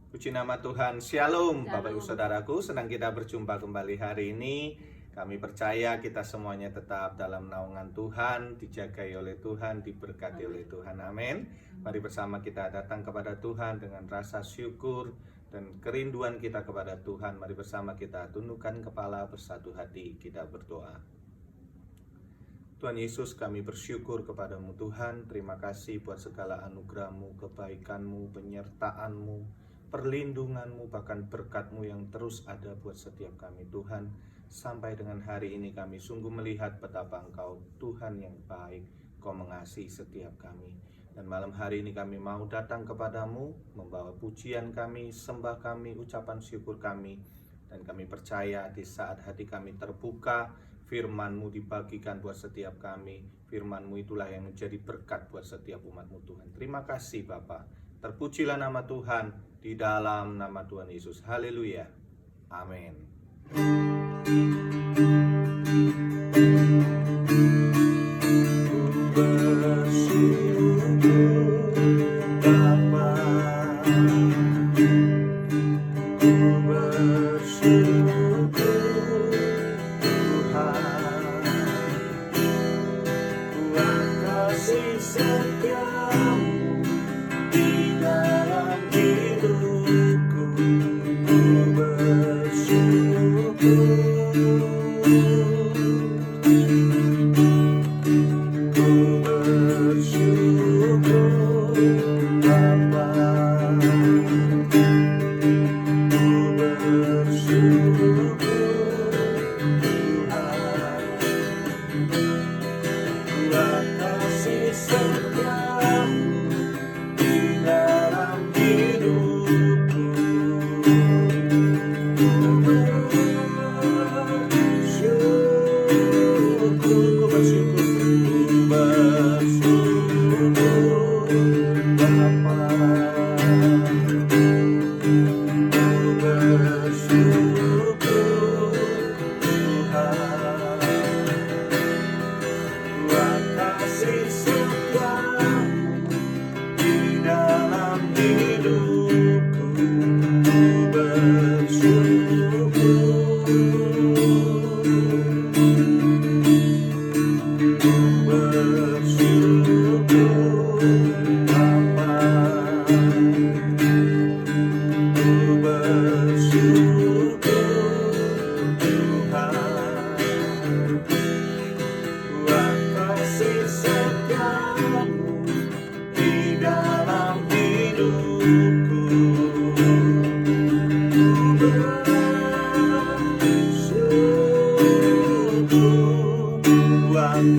Puji nama Tuhan. Shalom, Bapak Ibu Shalom. Saudaraku. Senang kita berjumpa kembali hari ini. Kami percaya kita semuanya tetap dalam naungan Tuhan, dijagai oleh Tuhan, diberkati oleh Tuhan. Amin. Mari bersama kita datang kepada Tuhan dengan rasa syukur dan kerinduan kita kepada Tuhan. Mari bersama kita tundukkan kepala, bersatu hati, kita berdoa. Tuhan Yesus, kami bersyukur kepadamu Tuhan. Terima kasih buat segala anugerah-Mu, kebaikan-Mu, penyertaan-Mu, perlindungan-Mu, bahkan berkat-Mu yang terus ada buat setiap kami Tuhan. Sampai dengan hari ini kami sungguh melihat betapa Engkau Tuhan yang baik, Kau mengasihi setiap kami. Dan malam hari ini kami mau datang kepadamu, membawa pujian kami, sembah kami, ucapan syukur kami. Dan kami percaya di saat hati kami terbuka, firman-Mu dibagikan buat setiap kami. Firman-Mu itulah yang menjadi berkat buat setiap umat-Mu Tuhan. Terima kasih Bapa. Terpujilah nama Tuhan di dalam nama Tuhan Yesus. Haleluya. Amin.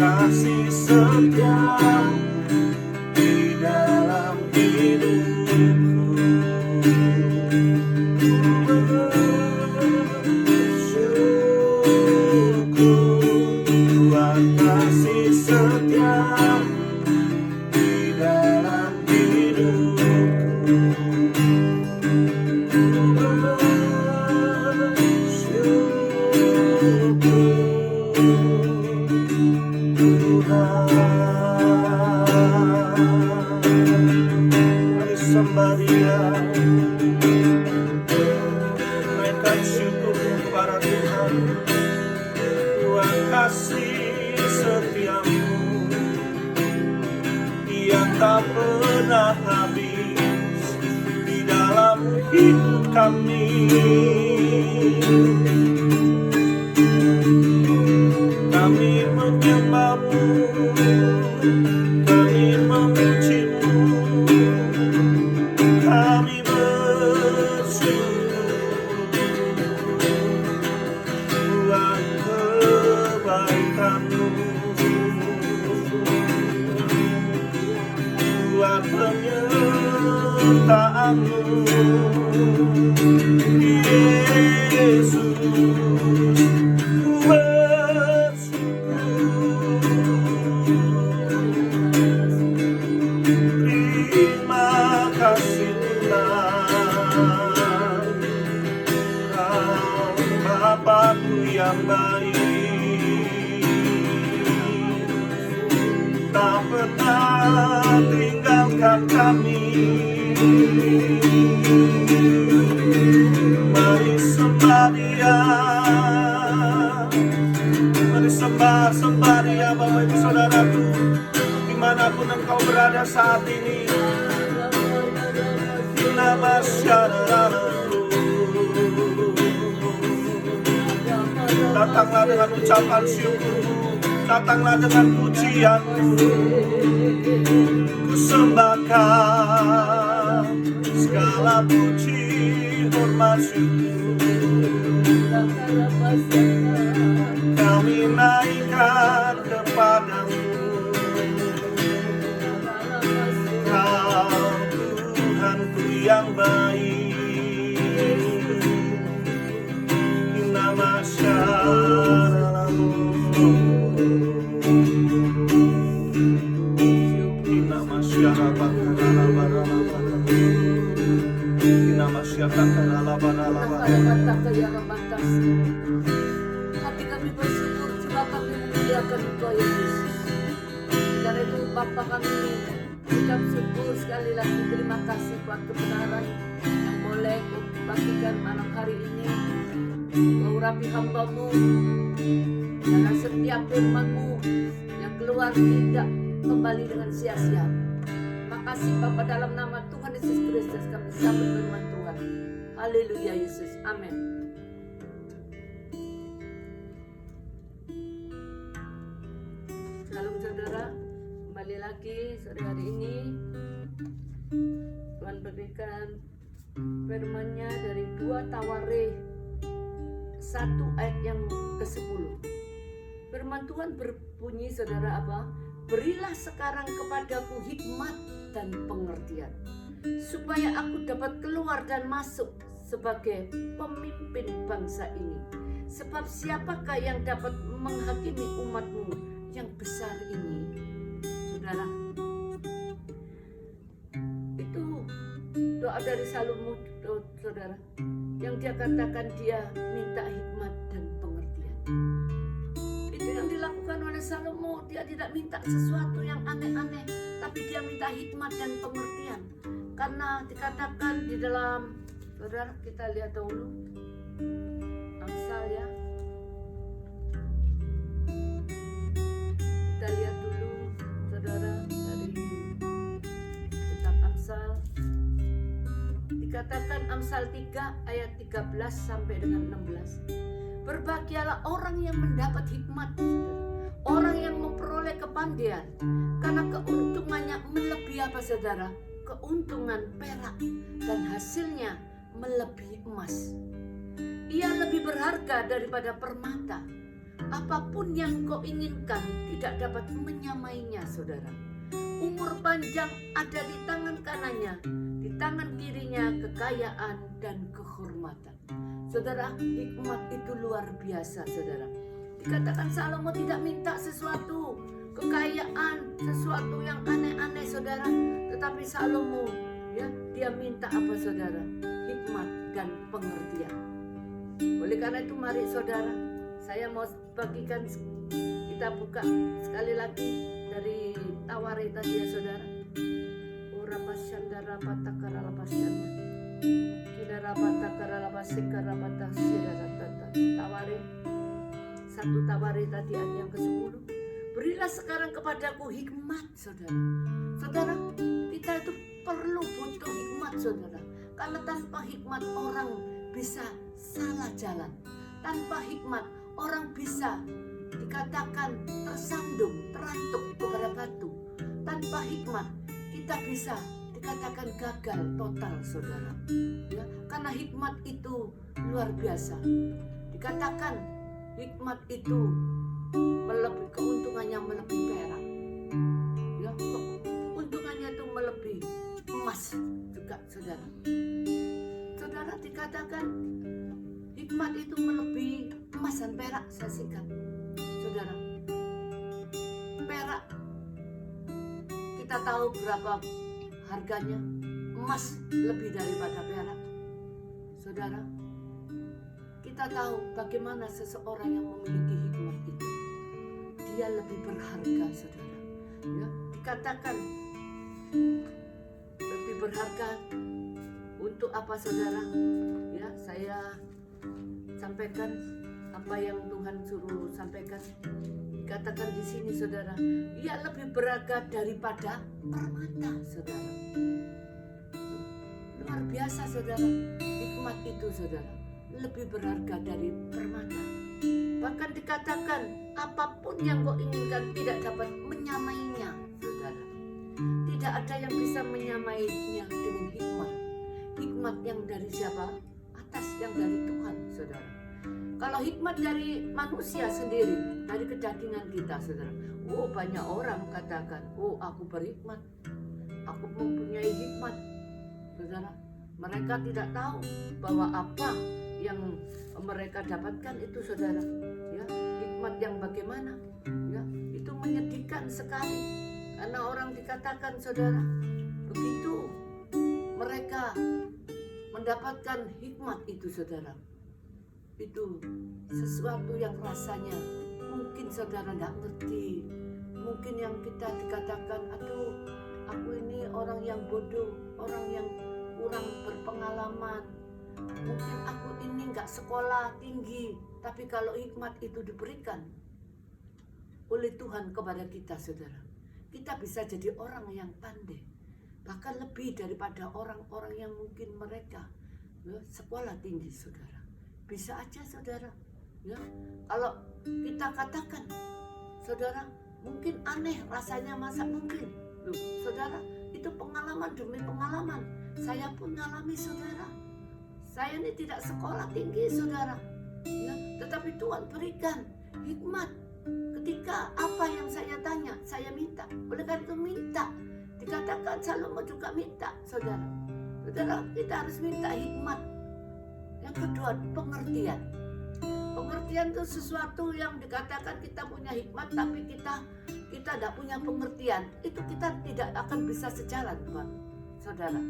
Kasih setia di dalam hidupku. Tuhan kasih setia di dalam hidupku. Mari sembah Dia, naikkan syukur kepada Tuhan. Tuhan kasih setiamu yang tak pernah habis di dalam hidup kami. Kami menyembah-Mu, kami memuji-Mu, kami bersyukur buat kebaikan-Mu, buat penyertaan-Mu, Yesus. Bapakku yang baik, tak pernah tinggalkan kami. Mari sembah Dia, mari sembah Dia Bapak Ibu Saudaraku, dimanapun engkau berada saat ini. Nama datanglah dengan ucapan syukurmu, datanglah dengan pujianmu. Ku sembahkan segala puji, hormat, syukur. Kami naikkan kepadamu. Kau Tuhanku yang baik. Nama syaralamu, nama syarabakaralabaralabar, nama syarabakaralabaralabar. Hati kami bersyukur sebab kami memuliakan Engkau ya Yesus. Karena itu Bapa kami ucap syukur sekali lagi, terima kasih buat kebenaran yang boleh Kau bagikan malam hari ini. Kau urapi hamba-Mu, karena setiap firman-Mu yang keluar tidak kembali dengan sia-sia. Makasih Bapa, dalam nama Tuhan Yesus Kristus kami sambut firman Tuhan. Haleluya Yesus, amin. Shalom saudara, kembali lagi sore hari ini Tuhan berikan firman-Nya dari 2 Tawarikh 1 ayat yang ke-10. Firman Tuhan berbunyi saudara apa? Berilah sekarang kepadaku hikmat dan pengertian, supaya aku dapat keluar dan masuk sebagai pemimpin bangsa ini. Sebab siapakah yang dapat menghakimi umat-Mu yang besar ini? Saudara, itu doa dari Salomo, saudara, yang dia katakan dia minta hikmat dan pengertian. Itu yang dilakukan oleh Salomo. Dia tidak minta sesuatu yang aneh-aneh, tapi dia minta hikmat dan pengertian. Karena dikatakan di dalam, saudara, kita lihat dahulu Amsal ya. Kita lihat dulu saudara dari kitab Amsal. Dikatakan Amsal 3 ayat 13 sampai dengan 16. Berbahagialah orang yang mendapat hikmat, orang yang memperoleh kepandaian, karena keuntungannya melebihi apa saudara? Keuntungan perak, dan hasilnya melebihi emas. Ia lebih berharga daripada permata. Apapun yang kau inginkan tidak dapat menyamainya saudara. Umur panjang ada di tangan kanannya, di tangan kirinya kekayaan dan kehormatan. Saudara, hikmat itu luar biasa saudara. Dikatakan Salomo tidak minta sesuatu kekayaan, sesuatu yang aneh-aneh saudara, tetapi Salomo ya, dia minta apa saudara? Hikmat dan pengertian. Oleh karena itu mari saudara, saya mau bagikan, kita buka sekali lagi dari Tawarikh tadi ya saudara. Urapasyandara patakara lapasyanda, kidara patakara lapasikara patasira tata. Tawarikh 1 Tawarikh tadi ayat yang ke-10. Berilah sekarang kepadaku hikmat saudara. Saudara, kita itu perlu butuh hikmat saudara. Karena tanpa hikmat orang bisa salah jalan. Tanpa hikmat orang bisa dikatakan tersandung, terantuk kepada batu. Tanpa hikmat kita bisa dikatakan gagal total saudara ya, karena hikmat itu luar biasa. Dikatakan hikmat itu melebihi, keuntungannya melebihi perak ya, keuntungannya itu melebihi emas juga saudara. Saudara, dikatakan hikmat itu melebihi emas dan perak. Saya singkat saudara, perak kita tahu berapa harganya, emas lebih daripada perak saudara. Kita tahu bagaimana seseorang yang memiliki hikmat itu, dia lebih berharga saudara ya. Dikatakan lebih berharga untuk apa saudara? Ya, saya sampaikan apa yang Tuhan suruh sampaikan. Katakan di sini saudara, ia lebih berharga daripada permata saudara. Luar biasa saudara, hikmat itu saudara lebih berharga dari permata. Bahkan dikatakan apapun yang kau inginkan tidak dapat menyamainya saudara. Tidak ada yang bisa menyamainya dengan hikmat. Hikmat yang dari siapa? Atas, yang dari Tuhan saudara. Kalau hikmat dari manusia sendiri, dari kedagingan kita saudara, banyak orang katakan, aku berhikmat, aku mempunyai hikmat saudara. Mereka tidak tahu bahwa apa yang mereka dapatkan itu saudara, ya, hikmat yang bagaimana, ya, itu menyedihkan sekali. Karena orang dikatakan saudara, begitu mereka mendapatkan hikmat itu saudara, itu sesuatu yang rasanya mungkin saudara tidak ngerti. Mungkin yang kita dikatakan, aduh aku ini orang yang bodoh, orang yang kurang berpengalaman, mungkin aku ini nggak sekolah tinggi. Tapi kalau hikmat itu diberikan oleh Tuhan kepada kita saudara, kita bisa jadi orang yang pandai, bahkan lebih daripada orang-orang yang mungkin mereka sekolah tinggi saudara. Bisa aja saudara, ya. Kalau kita katakan saudara, mungkin aneh rasanya, masa mungkin. Loh, saudara, itu pengalaman demi pengalaman. Saya pun ngalami saudara. Saya ini tidak sekolah tinggi saudara, ya, tetapi Tuhan berikan hikmat. Ketika apa yang saya tanya, saya minta. Oleh karena itu minta. Dikatakan Salomo juga minta saudara. Saudara, kita harus minta hikmat. Yang kedua, pengertian. Pengertian itu sesuatu yang dikatakan kita punya hikmat, tapi kita tidak punya pengertian. Itu kita tidak akan bisa sejalan, Tuhan, saudara.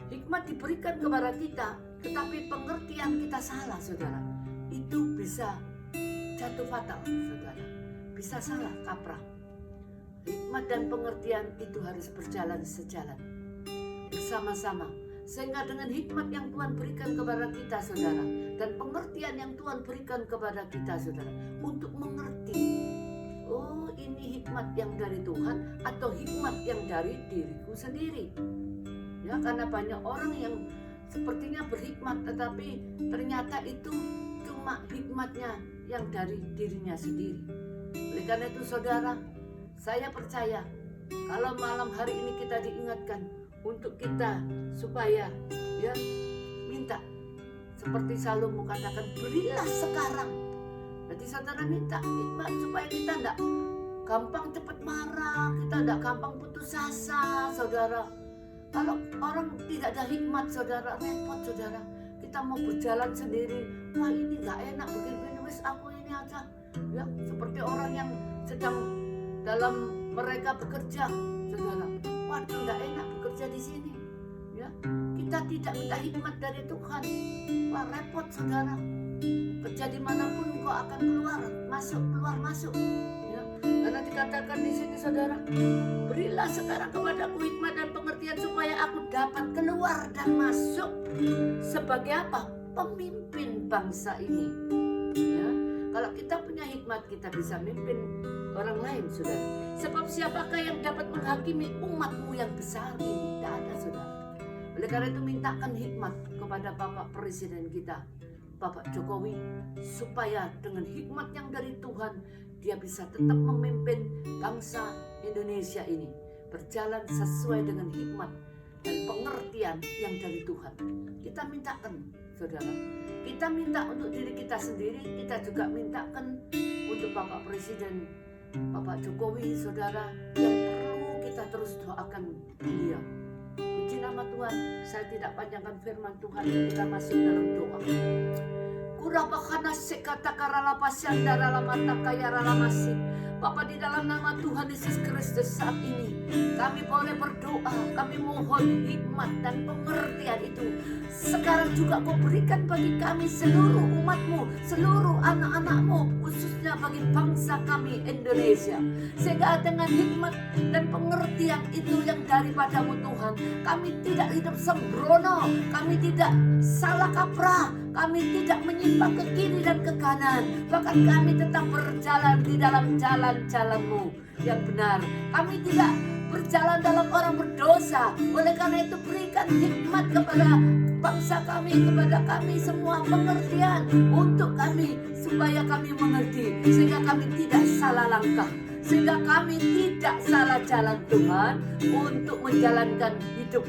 Hikmat diberikan kepada kita, tetapi pengertian kita salah, saudara. Itu bisa jatuh fatal, saudara. Bisa salah kaprah. Hikmat dan pengertian itu harus berjalan sejalan, bersama-sama. Sehingga dengan hikmat yang Tuhan berikan kepada kita saudara, dan pengertian yang Tuhan berikan kepada kita saudara, untuk mengerti, ini hikmat yang dari Tuhan atau hikmat yang dari diriku sendiri. Ya, karena banyak orang yang sepertinya berhikmat, tetapi ternyata itu cuma hikmatnya yang dari dirinya sendiri. Oleh karena itu saudara, saya percaya kalau malam hari ini kita diingatkan untuk kita supaya ya minta seperti Salomo katakan, berilah sekarang. Jadi saudara minta hikmat supaya kita tidak gampang cepat marah, kita tidak gampang putus asa saudara. Kalau orang tidak ada hikmat saudara, repot saudara. Kita mau berjalan sendiri, wah ini gak enak begini, wis aku ini aja. Ya, seperti orang yang sedang dalam mereka bekerja saudara, waduh gak enak bekerja di sini. Ya, kita tidak minta hikmat dari Tuhan, wah repot saudara. Kerja dimanapun kau akan keluar masuk. Ya, karena dikatakan di sini saudara, berilah sekarang kepadaku hikmat dan pengertian supaya aku dapat keluar dan masuk sebagai apa? Pemimpin bangsa ini. Ya, kalau kita punya hikmat, kita bisa mimpin orang lain saudara. Sebab siapakah yang dapat menghakimi umatmu yang besar ini? Tidak ada saudara. Oleh karena itu mintakan hikmat kepada Bapak Presiden kita, Bapak Jokowi, supaya dengan hikmat yang dari Tuhan dia bisa tetap memimpin bangsa Indonesia ini berjalan sesuai dengan hikmat dan pengertian yang dari Tuhan. Kita mintakan saudara, kita minta untuk diri kita sendiri, kita juga mintakan untuk Bapak Presiden Bapak Jokowi saudara, yang perlu kita terus doakan beliau. Puji nama Tuhan. Saya tidak panjangkan firman Tuhan, kita masuk dalam doa. Kurabakana sekata karalapasyan darala mata kaya ralamasi. Bapa, di dalam nama Tuhan Yesus Kristus saat ini kami boleh berdoa, kami mohon hikmat dan pengertian itu sekarang juga Kau berikan bagi kami seluruh umat-Mu, seluruh anak-anak-Mu, khususnya bagi bangsa kami Indonesia, sehingga dengan hikmat dan pengertian itu yang daripada-Mu Tuhan, kami tidak hidup sembrono, kami tidak salah kaprah, kami tidak menyimpang ke kiri dan ke kanan, bahkan kami tetap berjalan di dalam jalan-jalan-Mu yang benar. Kami tidak berjalan dalam orang berdosa. Oleh karena itu berikan hikmat kepada bangsa kami, kepada kami semua pengertian untuk kami, supaya kami mengerti, sehingga kami tidak salah langkah, sehingga kami tidak salah jalan Tuhan, untuk menjalankan hidup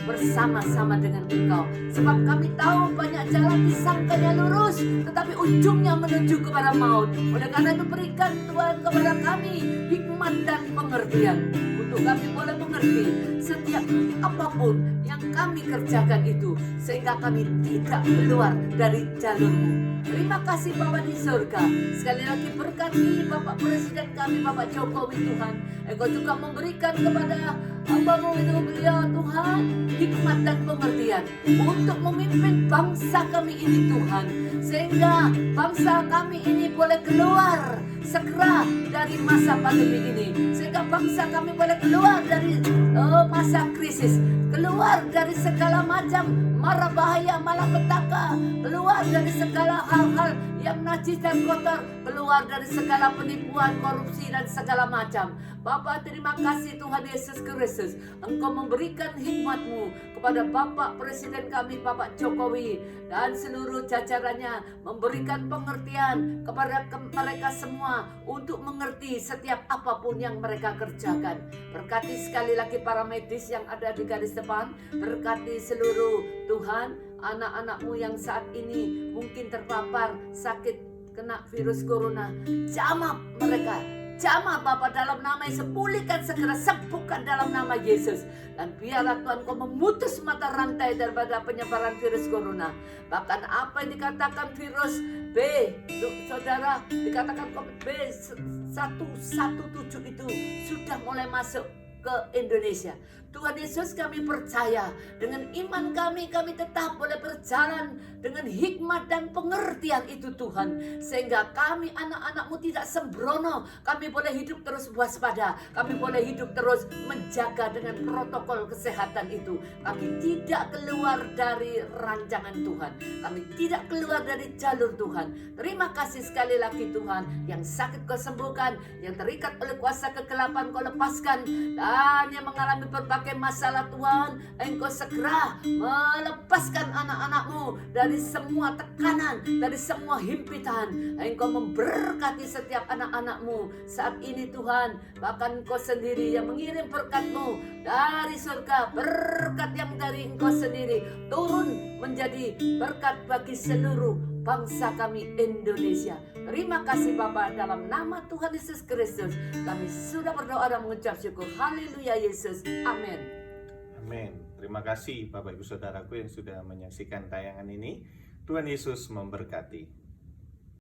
bersama-sama dengan Engkau. Sebab kami tahu banyak jalan disangkanya lurus, tetapi ujungnya menuju kepada maut. Oleh karena itu berikan Tuhan kepada kami hikmat dan pengertian, untuk kami boleh mengerti setiap apapun yang kami kerjakan itu, sehingga kami tidak keluar dari jalur-Mu. Terima kasih Bapa di surga. Sekali lagi berkati Bapak Presiden kami, Bapak Jokowi Tuhan. Engkau juga memberikan kepada hamba-Mu itu beliau Tuhan hikmat dan pengertian untuk memimpin bangsa kami ini Tuhan, sehingga bangsa kami ini boleh keluar segera dari masa pandemi ini, sehingga bangsa kami boleh keluar dari masa krisis, keluar dari segala macam mara bahaya, malapetaka, keluar dari segala hal-hal yang najis dan kotor, keluar dari segala penipuan, korupsi dan segala macam. Bapa, terima kasih Tuhan Yesus Kristus, Engkau memberikan hikmat-Mu kepada Bapak Presiden kami, Bapak Jokowi, dan seluruh jajarannya, memberikan pengertian kepada mereka semua untuk mengerti setiap apapun yang mereka kerjakan. Berkati sekali lagi para medis yang ada di garis depan, berkati seluruh Tuhan anak-anak-Mu yang saat ini mungkin terpapar sakit kena virus corona. Jamah mereka, jamah Bapa dalam nama Yesus, pulihkan segera, sembuhkan dalam nama Yesus. Dan biarlah Tuhan Kau memutus mata rantai daripada penyebaran virus corona. Bahkan apa yang dikatakan virus B, saudara, dikatakan COVID B117 itu sudah mulai masuk ke Indonesia. Tuhan Yesus, kami percaya dengan iman kami tetap boleh berjalan dengan hikmat dan pengertian itu Tuhan, sehingga kami anak-anak-Mu tidak sembrono, kami boleh hidup terus waspada, kami boleh hidup terus menjaga dengan protokol kesehatan itu. Kami tidak keluar dari rancangan Tuhan, kami tidak keluar dari jalur Tuhan. Terima kasih sekali lagi Tuhan, yang sakit Kau sembuhkan, yang terikat oleh kuasa kegelapan Kau lepaskan, dan yang mengalami berbagai masalah Tuhan, Engkau segera melepaskan anak-anak-Mu dari semua tekanan, dari semua himpitan. Engkau memberkati setiap anak-anak-Mu saat ini Tuhan. Bahkan Engkau sendiri yang mengirim berkat-Mu dari surga, berkat yang dari Engkau sendiri turun menjadi berkat bagi seluruh bangsa kami Indonesia. Terima kasih Bapa, dalam nama Tuhan Yesus Kristus kami sudah berdoa dan mengucap syukur. Haleluya Yesus, amin. Amin. Terima kasih Bapak Ibu Saudaraku yang sudah menyaksikan tayangan ini. Tuhan Yesus memberkati.